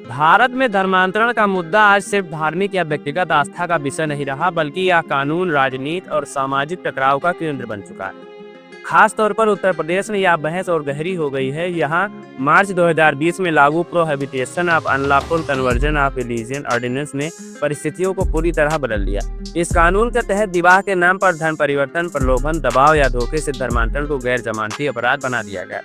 भारत में धर्मांतरण का मुद्दा आज सिर्फ धार्मिक या व्यक्तिगत आस्था का विषय नहीं रहा, बल्कि यह कानून, राजनीति और सामाजिक टकराव का केंद्र बन चुका है। खास तौर पर उत्तर प्रदेश में यह बहस और गहरी हो गई है। यहाँ मार्च 2020 में लागू prohibition of unlawful conversion of religion ordinance ने परिस्थितियों को पूरी तरह बदल दिया। इस कानून के तहत विवाह के नाम पर धर्म परिवर्तन, प्रलोभन, दबाव या धोखे से धर्मांतरण को गैर जमानती अपराध बना दिया गया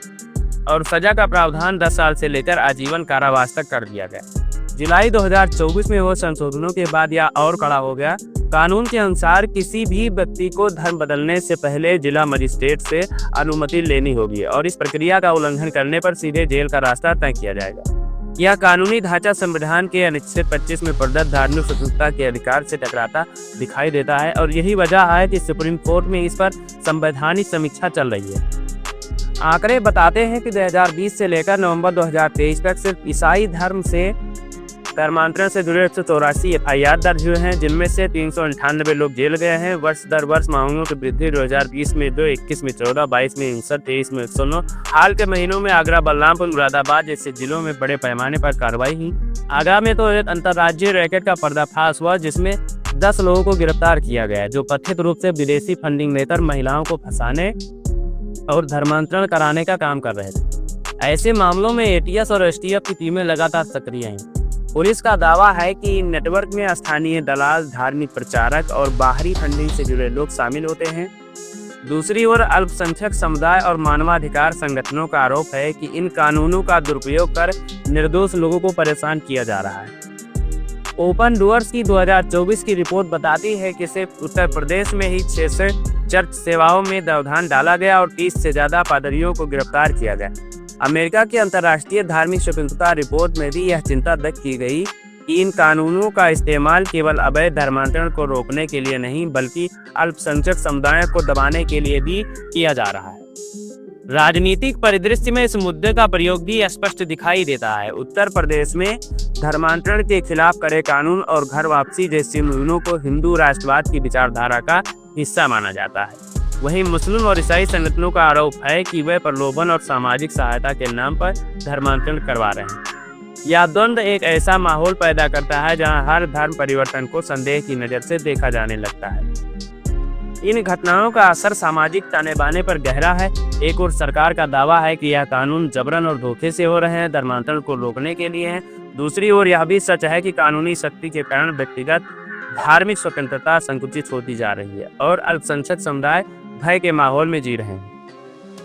और सजा का प्रावधान 10 साल से लेकर आजीवन कारावास तक कर दिया गया। जुलाई 2024 में हुए संशोधनों के बाद यह और कड़ा हो गया। कानून के अनुसार किसी भी व्यक्ति को धर्म बदलने से पहले जिला मजिस्ट्रेट से अनुमति लेनी होगी और इस प्रक्रिया का उल्लंघन करने पर सीधे जेल का रास्ता तय किया जाएगा। यह कानूनी ढांचा संविधान के अनुच्छेद 25 में प्रदत्त धार्मिक स्वतंत्रता के अधिकार से टकराता दिखाई देता है और यही वजह है कि सुप्रीम कोर्ट में इस पर संवैधानिक समीक्षा चल रही है। आंकड़े बताते हैं कि 2020 से लेकर नवंबर 2023 तक सिर्फ ईसाई धर्म से धर्मांतरण से जुड़े 184 एफआईआर दर्ज हुए हैं, जिनमें से 398 लोग जेल गए हैं। वर्ष दर वर्ष मामलों की वृद्धि 2020 में 2, 21 में 14, 22 में 59, 23 में 109। हाल के महीनों में आगरा, बलरामपुर, मुरादाबाद जैसे जिलों में बड़े पैमाने पर कार्रवाई हुई। आगरा में तो एक अंतर्राज्यीय रैकेट का पर्दाफाश हुआ, जिसमें 10 लोगों को गिरफ्तार किया गया, जो कथित रूप से विदेशी फंडिंग लेकर महिलाओं को फंसाने और धर्मांतरण कराने का काम कर रहे थे। ऐसे मामलों में एटीएस और एसटीएफ की टीमें लगातार सक्रिय हैं। पुलिस का दावा है कि इन नेटवर्क में स्थानीय दलाल, धार्मिक प्रचारक और बाहरी फंडिंग से जुड़े लोग शामिल होते हैं। दूसरी ओर अल्पसंख्यक समुदाय और मानवाधिकार संगठनों का आरोप है कि इन कानूनों का दुरुपयोग कर निर्दोष लोगों को परेशान किया जा रहा है। ओपन डोर्स की 2024 की रिपोर्ट बताती है कि सिर्फ उत्तर प्रदेश में ही 600 चर्च सेवाओं में व्यवधान डाला गया और 30 से ज्यादा पादरियों को गिरफ्तार किया गया। अमेरिका की अंतर्राष्ट्रीय धार्मिक स्वतंत्रता रिपोर्ट में भी यह चिंता व्यक्त की गई कि इन कानूनों का इस्तेमाल केवल अवैध धर्मांतरण को रोकने के लिए नहीं, बल्कि अल्पसंख्यक समुदायों को दबाने के लिए भी किया जा रहा है। राजनीतिक परिदृश्य में इस मुद्दे का प्रयोग भी स्पष्ट दिखाई देता है। उत्तर प्रदेश में धर्मांतरण के खिलाफ कड़े कानून और घर वापसी जैसी मुहिमों को हिंदू राष्ट्रवाद की विचारधारा का हिस्सा माना जाता है। वहीं मुस्लिम और ईसाई संगठनों का आरोप है कि वे प्रलोभन और सामाजिक सहायता के नाम पर धर्मांतरण करवा रहे हैं। यह द्वंद्व एक ऐसा माहौल पैदा करता है जहां हर धर्म परिवर्तन को संदेह की नज़र से देखा जाने लगता है। इन घटनाओं का असर सामाजिक ताने-बाने पर गहरा है। एक और सरकार का दावा है कि यह कानून जबरन और धोखे से हो रहे हैं, धर्मांतरण को रोकने के लिए हैं। दूसरी ओर यह भी सच है कि कानूनी शक्ति के कारण व्यक्तिगत धार्मिक स्वतंत्रता संकुचित होती जा रही है और अल्पसंख्यक समुदाय भय के माहौल में जी रहे हैं।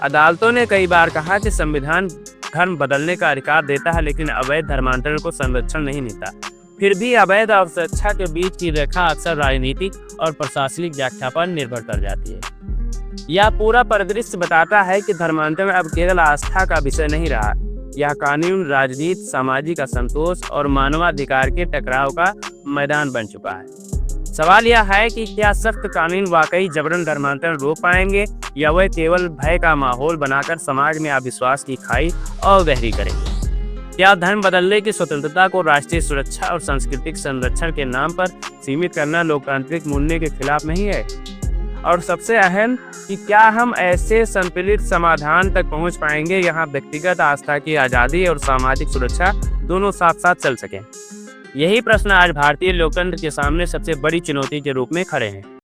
अदालतों ने कई बार कहा कि संविधान धर्म बदलने का अधिकार देता है, लेकिन अवैध धर्मांतरण को संरक्षण नहीं देता। फिर भी अवैध और स्वेच्छा के बीच की रेखा अक्सर राजनीतिक और प्रशासनिक व्याख्या पर निर्भर कर जाती है। यह पूरा परिदृश्य बताता है कि धर्मांतरण अब केवल आस्था का विषय नहीं रहा। यह कानून, राजनीति, सामाजिक असंतोष और मानवाधिकार के टकराव का मैदान बन चुका है। सवाल यह है कि क्या सख्त कानून वाकई जबरन धर्मांतरण रोक पाएंगे या वह केवल भय का माहौल बनाकर समाज में अविश्वास की खाई और गहरी करेंगे। क्या धर्म बदलने की स्वतंत्रता को राष्ट्रीय सुरक्षा और सांस्कृतिक संरक्षण के नाम पर सीमित करना लोकतांत्रिक मूल्य के खिलाफ नहीं है? और सबसे अहम कि क्या हम ऐसे संतुलित समाधान तक पहुंच पाएंगे जहां व्यक्तिगत आस्था की आज़ादी और सामाजिक सुरक्षा दोनों साथ साथ चल सकें? यही प्रश्न आज भारतीय लोकतंत्र के सामने सबसे बड़ी चुनौती के रूप में खड़े हैं।